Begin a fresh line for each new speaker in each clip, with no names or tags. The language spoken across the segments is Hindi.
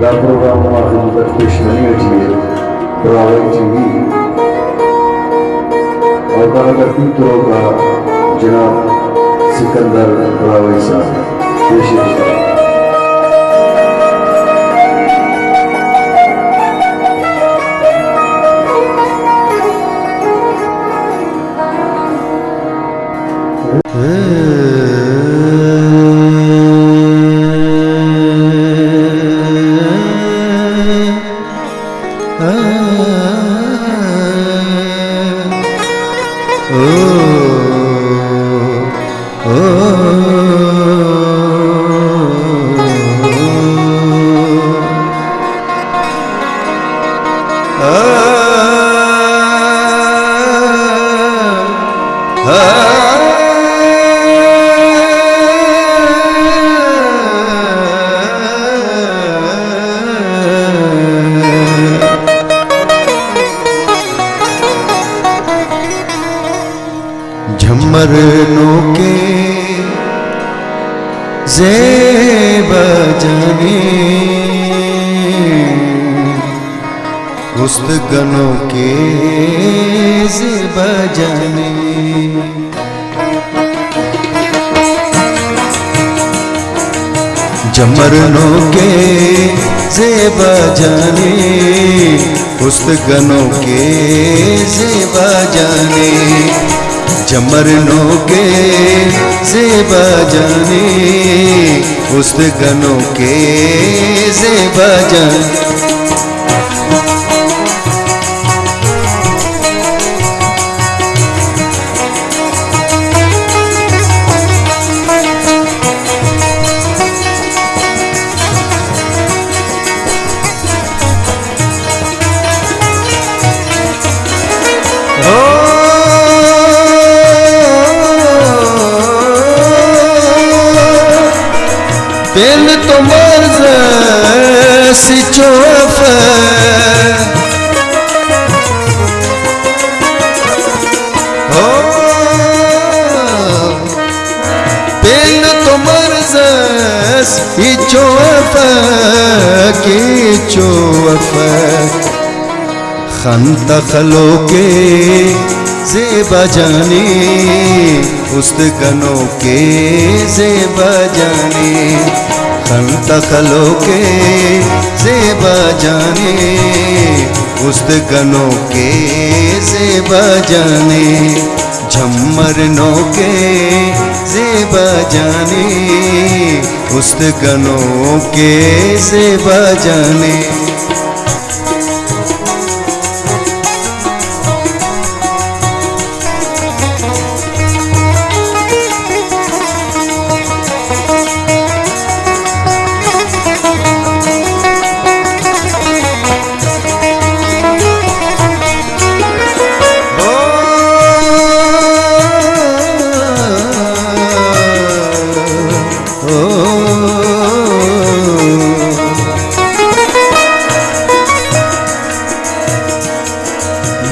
da programma खिदमत पेश नहीं होती है ब्रावई टीवी और का जनाब सिकंदर ब्रावई साहब पेश
झमरनों के ज़ेब जाने गुस्तगनों के ज़ेब जाने झमरनों के ज़ेब जाने गुस्तगनों के ज़ेब जाने झमरनों के ज़ेबा जाने गुस्तगनों के ज़ेबा जाने दिल तो मर्ज़ सिचोफ हो दिल तो मर्ज़ सिचोफ की चोफ खंता खलो के ज़ेबा जाने गुस्तगनों के ज़ेबा जाने खंता खलो के ज़ेबा जाने गुस्तगनों के ज़ेबा जाने झमरनों के ज़ेबा जाने गुस्तगनों के ज़ेबा जाने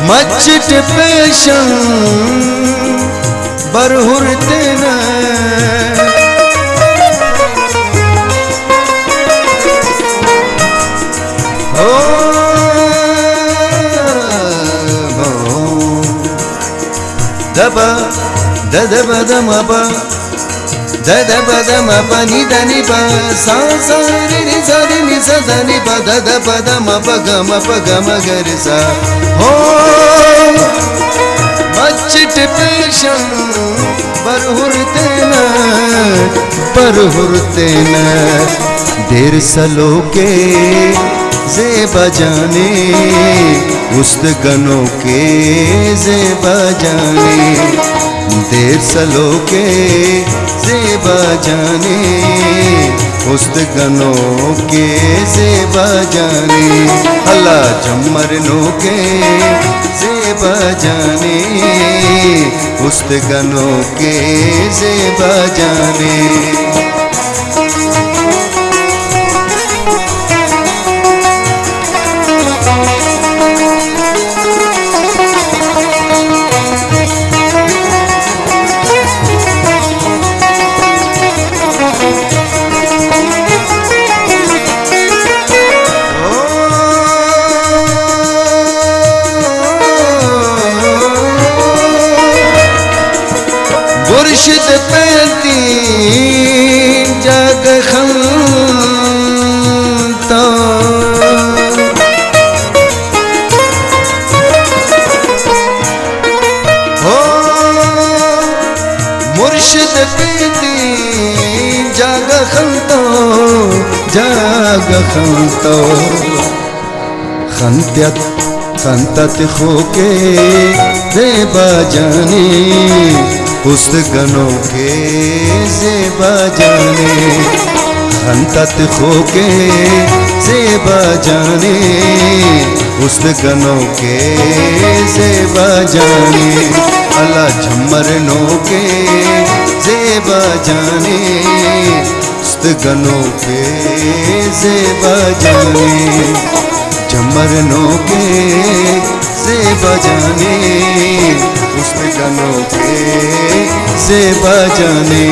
मच्चिट पेशं बरहुरतेन ओ दबा ददबा दमबा ददबा दमबा निदनि बा सा सा रि सा रि नि सा दा नि बा ददबा दमबा गम गरि सा हो मच्चिट पेशं बरहुरतेन देर सलो के ज़ेबा जाने गुस्तगनों के ज़ेबा जाने देर सलो के ज़ेबा जाने गुस्तगनों के ज़ेबा जाने अल्लाह झमरनों के ज़ेबा जाने गुस्तगनों के ज़ेबा जाने लाग खंतो खंतत खोके जेबा जाने उस गनों के जेबा जाने खंतत खोके जेबा जाने उस गनों के जेबा जाने अला झम्मर नो के जेबा जाने उस गनों के जेबा जाने झम्मर नो के जेबा जाने उस गनों के जेबा जाने